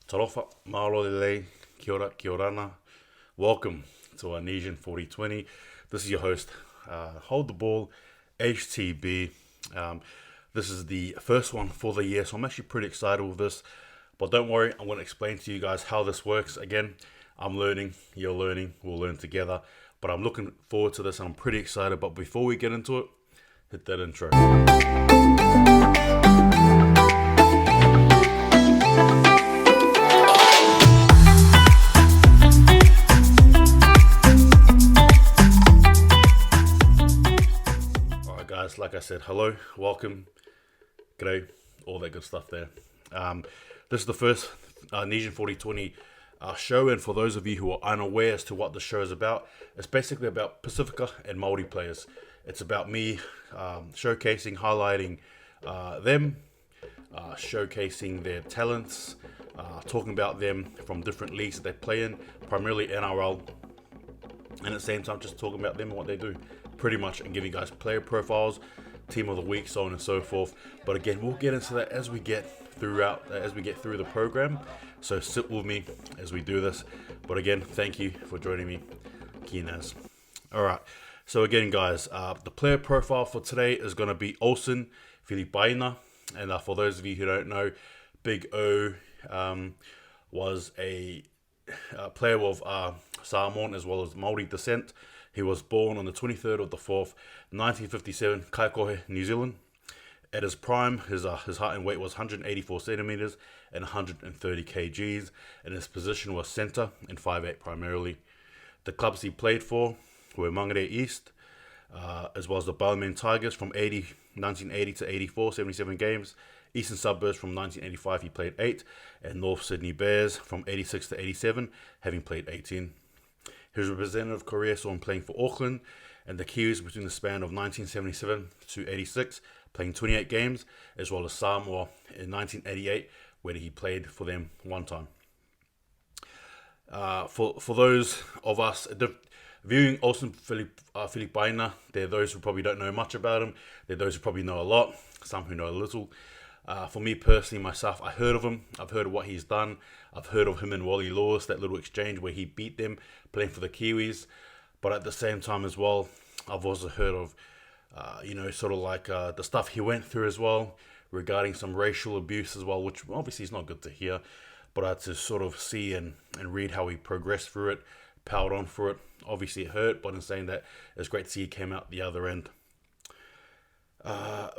Tarofa, mahalo lelei, kia orana. Welcome to our Nesian 4020. This is your host, Hold the Ball, HTB. This is the first one for the year, so I'm actually pretty excited with this. But don't worry, I'm going to explain to you guys how this works. Again, I'm learning, you're learning, we'll learn together. But I'm looking forward to this and I'm pretty excited. But before we get into it, hit that intro. Alright guys, like I said, hello, welcome, g'day, all that good stuff there. This is the first Nesian 4020 show, and for those of you who are unaware as to what the show is about, it's basically about Pasifika and Māori players. It's about me showcasing, highlighting them, showcasing their talents, talking about them from different leagues that they play in, primarily NRL, and at the same time just talking about them and what they do, pretty much, and giving you guys player profiles, team of the week, so on and so forth. But again, we'll get into that as we get through the program. So sit with me as we do this. But again, thank you for joining me, Kinas. All right. So again, guys, the player profile for today is going to be Olsen Filipaina, and for those of you who don't know, Big O was a player of Samoan as well as Māori descent. He was born on the 23rd of the 4th, 1957, Kaikohe, New Zealand. At his prime, his height and weight was 184 centimeters and 130 kgs, and his position was centre and 5'8" primarily. The clubs he played for were Mangere East, as well as the Balmain Tigers from 1980 to 84, 77 games. Eastern Suburbs from 1985, he played 8, and North Sydney Bears from 86 to 87, having played 18. His representative career saw him playing for Auckland and the Kiwis between the span of 1977 to 86, playing 28 games, as well as Samoa in 1988, where he played for them one time. For those of us viewing Olsen Filipaina, there are those who probably don't know much about him. There are those who probably know a lot, some who know a little. For me personally, myself, I heard of him. I've heard of what he's done. I've heard of him and Wally Lewis, that little exchange where he beat them playing for the Kiwis. But at the same time as well, I've also heard of, the stuff he went through as well, regarding some racial abuse as well, which obviously is not good to hear. But I had to sort of see and read how he progressed through it, powered on through it. Obviously it hurt, but in saying that, it's great to see he came out the other end.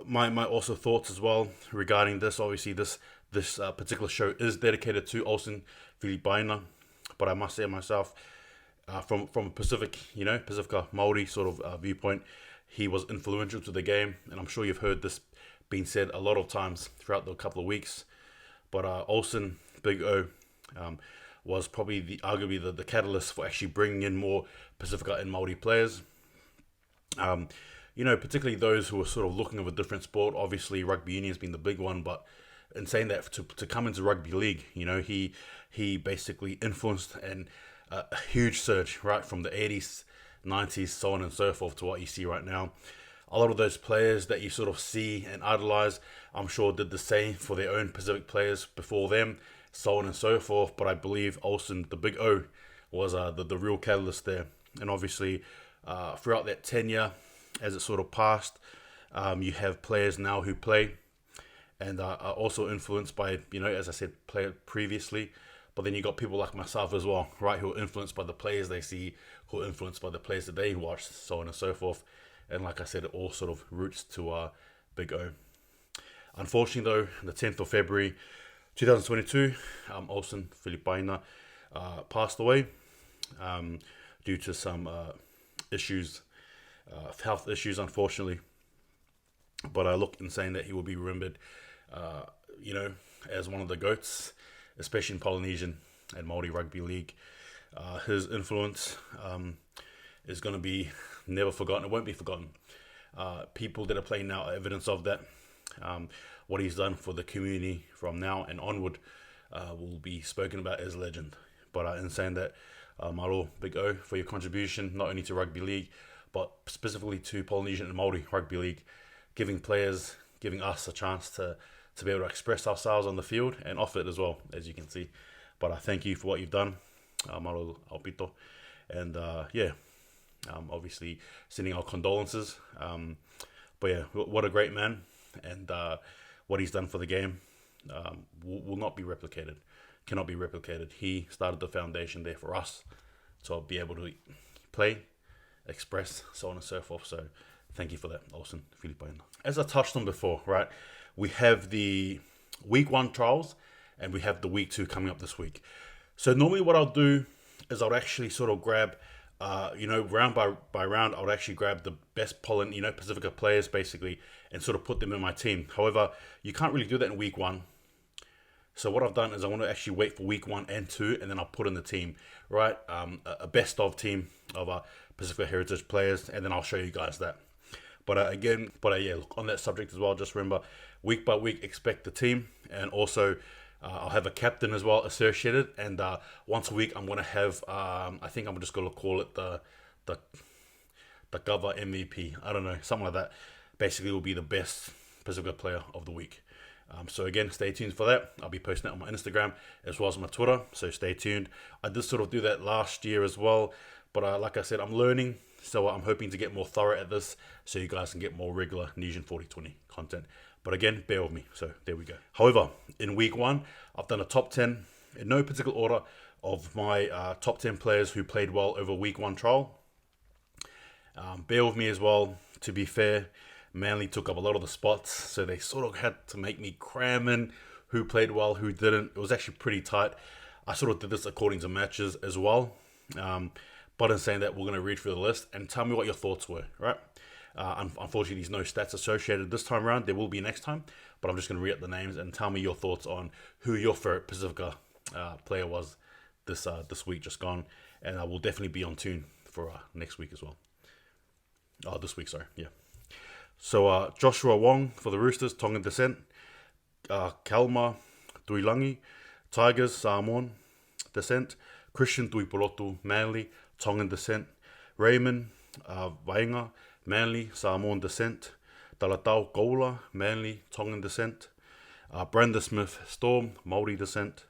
My also thoughts as well regarding this. Obviously, this particular show is dedicated to Olsen Filipaina, but I must say myself, from a Pasifika Māori sort of viewpoint, he was influential to the game, and I'm sure you've heard this being said a lot of times throughout the couple of weeks. But Olsen, Big O, was probably arguably the catalyst for actually bringing in more Pasifika and Māori players. Particularly those who are sort of looking of a different sport. Obviously, rugby union has been the big one, but in saying that, to come into rugby league, he basically influenced and a huge surge, right, from the 80s, 90s, so on and so forth, to what you see right now. A lot of those players that you sort of see and idolize, I'm sure did the same for their own Pacific players before them, so on and so forth. But I believe Olsen, the Big O, was the real catalyst there. And obviously, throughout that tenure, as it sort of passed, you have players now who play and are also influenced by, as I said, play previously. But then you got people like myself as well, right, who are influenced by the players they see, who are influenced by the players that they watch, so on and so forth. And like I said, it all sort of roots to Big O. Unfortunately, though, the 10th of February 2022, Olsen Filipaina passed away due to some issues. Health issues, unfortunately. But I look in saying that he will be remembered, as one of the GOATs, especially in Polynesian and Māori Rugby League. His influence is going to be never forgotten. It won't be forgotten. People that are playing now are evidence of that. What he's done for the community from now and onward will be spoken about as legend. But in saying that, maro, Big O, for your contribution, not only to Rugby League, but specifically to Polynesian and Māori Rugby League, giving us a chance to be able to express ourselves on the field and off it as well, as you can see. But I thank you for what you've done, Maro Alpito. And obviously sending our condolences. But yeah, what a great man. And what he's done for the game will not be replicated, cannot be replicated. He started the foundation there for us to be able to play, express, so on and so forth. So thank you for that, Olsen Filipaina. As I touched on before, right, we have the week 1 trials and we have the week 2 coming up this week. So normally what I'll do is I'll actually sort of grab, round by round, I would actually grab the best pollen, Pasifika players basically, and sort of put them in my team. However, you can't really do that in week 1. So what I've done is I want to actually wait for week 1 and 2, and then I'll put in the team, right? A best of team of Pasifika Heritage players, and then I'll show you guys that. But look, on that subject as well, just remember, week by week, expect the team, and also I'll have a captain as well associated, and once a week I'm going to have, I think I'm just going to call it the Gova MVP. I don't know, something like that. Basically, will be the best Pasifika player of the week. So again, stay tuned for that. I'll be posting it on my Instagram as well as my Twitter, so stay tuned. I did sort of do that last year as well, but like I said, I'm learning, so I'm hoping to get more thorough at this so you guys can get more regular Nesian 4020 content. But again, bear with me, so there we go. However, in week 1, I've done a top 10, in no particular order, of my top 10 players who played well over week 1 trial. Bear with me as well, to be fair. Manly took up a lot of the spots, so they sort of had to make me cram in who played well, who didn't. It was actually pretty tight. I sort of did this according to matches as well. But in saying that, we're going to read through the list and tell me what your thoughts were, right? Unfortunately, there's no stats associated this time around. There will be next time, but I'm just going to read out the names and tell me your thoughts on who your favorite Pasifika player was this week just gone. And I will definitely be on tune for next week as well. This week, sorry, yeah. So Joshua Wong for the Roosters, Tongan descent. Kalma Tuilangi, Tigers, Samoan descent. Christian Tuipolotu, Manly, Tongan descent. Raymond Vainga, Manly, Samoan descent. Talatau Koula, Manly, Tongan descent. Brenda Smith, Storm, Māori descent.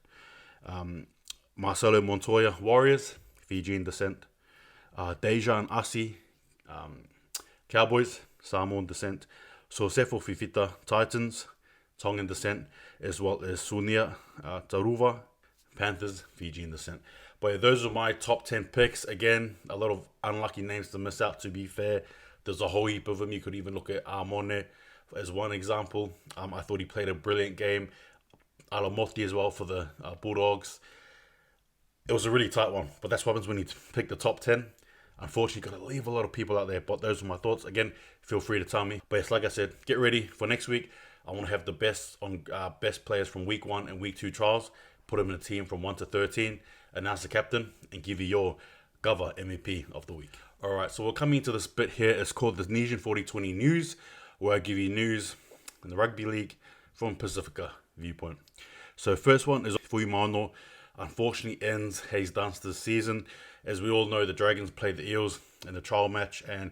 Marcelo Montoya, Warriors, Fijian descent. Dejan Asi, Cowboys, Samoan descent. Sosefo Fifita, Titans, Tongan descent, as well as Sunia Taruva, Panthers, Fijian descent. But yeah, those are my top 10 picks. Again, a lot of unlucky names to miss out, to be fair. There's a whole heap of them. You could even look at Amone as one example. I thought he played a brilliant game. Alamoti as well for the Bulldogs. It was a really tight one, but that's what happens when you pick the top 10. Unfortunately, got to leave a lot of people out there, but those are my thoughts. Again, feel free to tell me. But it's like I said, get ready for next week. I want to have the best players from week 1 and week 2 trials, put them in a team from 1 to 13, announce the captain, and give you your Gova MVP of the week. Alright, so we're coming into this bit here. It's called the Nesian 4020 News, where I give you news in the rugby league from Pasifika viewpoint. So first one is Fuimano. Unfortunately ends Hayes Dunster's season. As we all know, the Dragons played the Eels in the trial match, and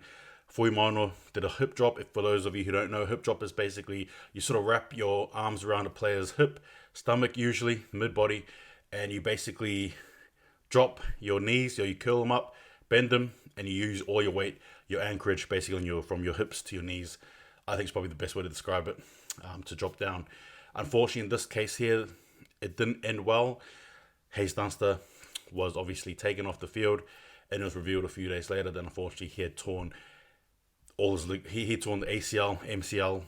Fuimano did a hip drop. For those of you who don't know, hip drop is basically you sort of wrap your arms around a player's hip, stomach usually, mid-body, and you basically drop your knees, or you curl them up, bend them, and you use all your weight, your anchorage basically from your hips to your knees. I think it's probably the best way to describe it, to drop down. Unfortunately, in this case here, it didn't end well. Hayes Dunster was obviously taken off the field, and it was revealed a few days later that unfortunately he had torn all his he torn the ACL, MCL,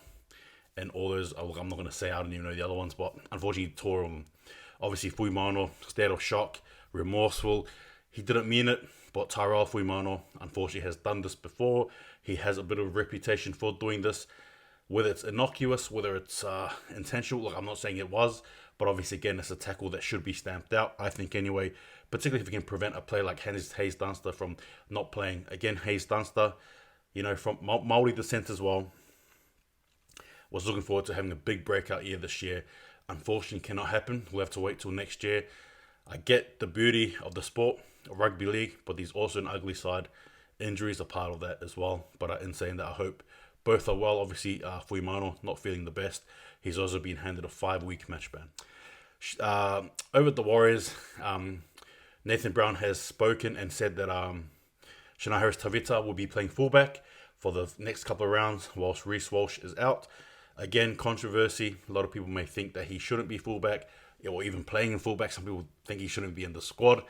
and all those. I'm not going to say, I don't even know the other ones, but unfortunately he tore them. Obviously Fuimano, state of shock, remorseful. He didn't mean it, but Tyrell Fuimano unfortunately has done this before. He has a bit of a reputation for doing this. Whether it's innocuous, whether it's intentional, like I'm not saying it was, but obviously again it's a tackle that should be stamped out, I think anyway, particularly if we can prevent a player like Hayes Dunster from not playing. Again, Hayes Dunster, from Māori descent as well, was looking forward to having a big breakout year this year. Unfortunately cannot happen. We'll have to wait till next year. I get the beauty of the sport, of rugby league, but there's also an ugly side. Injuries are part of that as well, but in saying that, I hope both are well. Obviously, Fuimano not feeling the best. He's also been handed a 5-week match ban. Over at the Warriors, Nathan Brown has spoken and said that Shania Harris-Tavita will be playing fullback for the next couple of rounds whilst Reece Walsh is out. Again, controversy. A lot of people may think that he shouldn't be fullback or even playing in fullback. Some people think he shouldn't be in the squad.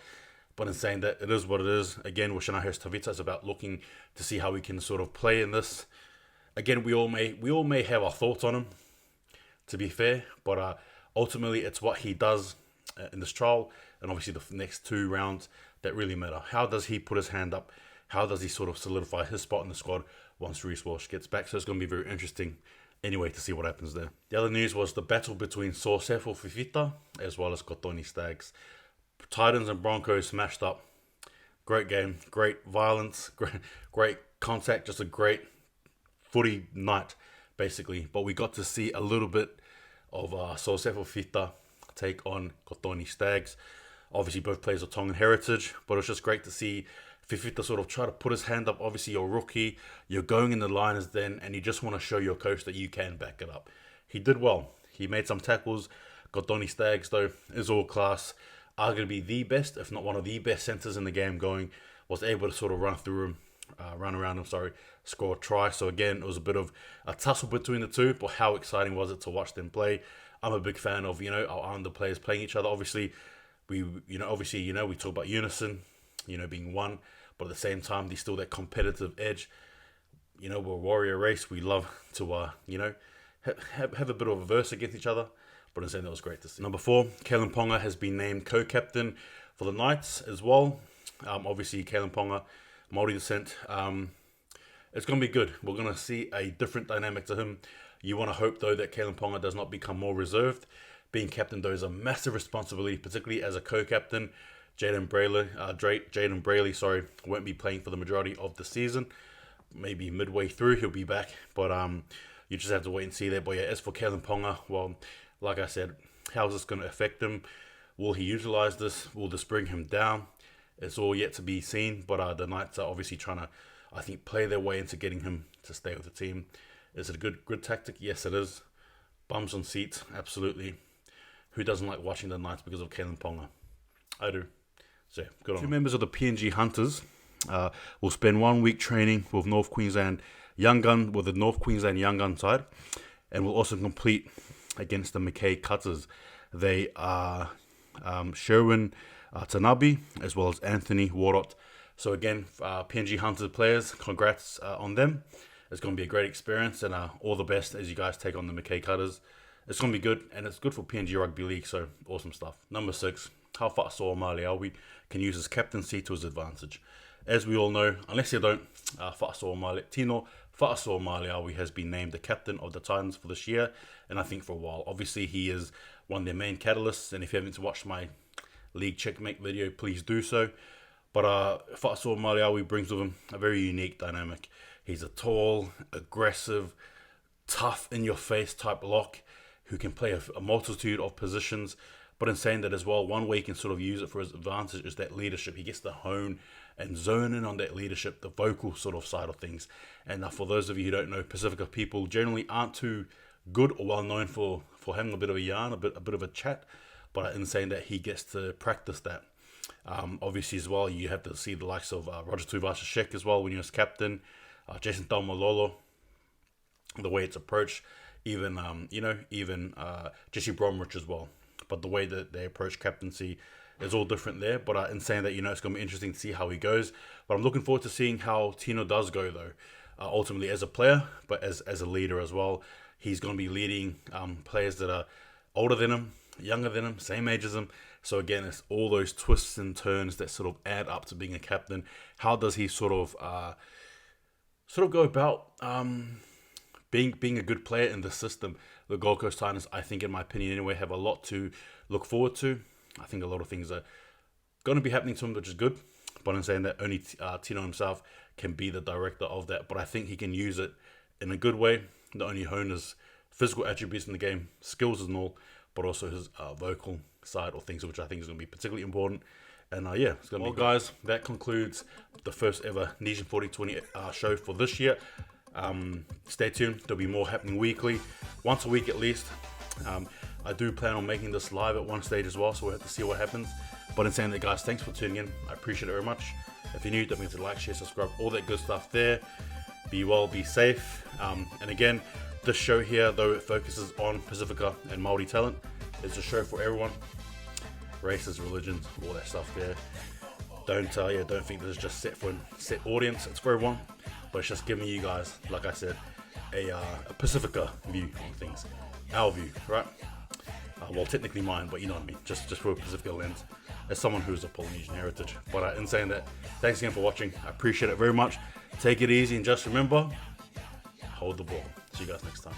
But in saying that, it is what it is. Again, with Shania Harris-Tavita, it's about looking to see how we can sort of play in this. Again, we all may have our thoughts on him, to be fair. But ultimately, it's what he does in this trial and obviously the next 2 rounds that really matter. How does he put his hand up? How does he sort of solidify his spot in the squad once Reece Walsh gets back? So it's going to be very interesting anyway to see what happens there. The other news was the battle between Sosefo Fifita as well as Kotoni Stags. Titans and Broncos smashed up. Great game, great violence, great contact, just a great footy night basically. But we got to see a little bit of Sosefo Fifita take on Kotoni Stags. Obviously both players are Tongan heritage, but it was just great to see Fifita sort of try to put his hand up. Obviously you're a rookie, you're going in the liners then, and you just want to show your coach that you can back it up. He did well. He made some tackles. Kotoni Stags though is all class. Arguably the best, if not one of the best centers in the game going. Was able to sort of run around him, score a try. So again, it was a bit of a tussle between the two, but how exciting was it to watch them play? I'm a big fan of, our under players playing each other. Obviously, we talk about unison, being one, but at the same time, there's still that competitive edge. We're a warrior race. We love to, have a bit of a verse against each other. But in saying that was great to see. Number 4, Kalen Ponga has been named co-captain for the Knights as well. Obviously, Kalen Ponga, Māori descent. It's going to be good. We're going to see a different dynamic to him. You want to hope, though, that Kalen Ponga does not become more reserved. Being captain, though, is a massive responsibility, particularly as a co-captain. Jaden Brayley, won't be playing for the majority of the season. Maybe midway through, he'll be back. But you just have to wait and see that. But yeah, as for Kalen Ponga, well, like I said, how is this going to affect him? Will he utilize this? Will this bring him down? It's all yet to be seen. But the Knights are obviously trying to, I think, play their way into getting him to stay with the team. Is it a good tactic? Yes, it is. Bums on seats, absolutely. Who doesn't like watching the Knights because of Kalen Ponga? I do. So, good on 2 members of the PNG Hunters will spend 1 week training with North Queensland Young Gun, with the North Queensland Young Gun side, and will also complete against the Mackay Cutters. They are Sherwin Tanabe as well as Anthony Warrott. So again, PNG Hunters players, congrats on them. It's going to be a great experience, and all the best as you guys take on the Mackay Cutters. It's going to be good, and it's good for PNG Rugby League, so awesome stuff. Number 6, how Fa'asoa Maliawi can use his captaincy to his advantage. As we all know, unless you don't, Tino Fa'asoa Maliawi has been named the captain of the Titans for this year, and I think for a while. Obviously, he is one of their main catalysts, and if you haven't watched my League Checkmate video, please do so. But Fa'asoa Maliawi brings with him a very unique dynamic. He's a tall, aggressive, tough, in-your-face type lock who can play a multitude of positions. But in saying that as well, one way he can sort of use it for his advantage is that leadership. He gets to hone and zone in on that leadership, the vocal sort of side of things. And for those of you who don't know, Pasifika people generally aren't too good or well known for having a bit of a yarn, a bit of a chat. But in saying that, he gets to practice that. Obviously as well, you have to see the likes of Roger Tuivasa-Sheck as well when he was captain, Jason Taumalolo, the way it's approached, even Jesse Bromwich as well. But the way that they approach captaincy is all different there. But in saying that, it's going to be interesting to see how he goes. But I'm looking forward to seeing how Tino does go, though. Ultimately as a player, but as a leader as well. He's going to be leading players that are older than him, younger than him, same age as him. So again, it's all those twists and turns that sort of add up to being a captain. How does he sort of go about being a good player in the system? The Gold Coast Titans, I think, in my opinion anyway, have a lot to look forward to. I think a lot of things are going to be happening to him, which is good. But I'm saying that only Tino himself can be the director of that. But I think he can use it in a good way. Not only hone his physical attributes in the game, skills and all, but also his vocal side of things, which I think is going to be particularly important. And it's going to be guys, that concludes the first ever Nesian 4020 show for this year. Stay tuned. There'll be more happening weekly, once a week at least. I do plan on making this live at one stage as well, so we'll have to see what happens. But in saying that, guys, thanks for tuning in. I appreciate it very much. If you're new, don't forget to like, share, subscribe, all that good stuff there. Be well, be safe. And again, this show here, though it focuses on Pasifika and Māori talent, it's a show for everyone. Races, religions, all that stuff there. Don't think this is just set audience. It's for everyone, but it's just giving you guys, like I said, a Pasifika view on things, our view, right? Well, technically mine, but you know what I mean. Just for a Pasifika lens, as someone who's of Polynesian heritage. But in saying that, thanks again for watching. I appreciate it very much. Take it easy and just remember, hold the ball. See you guys next time.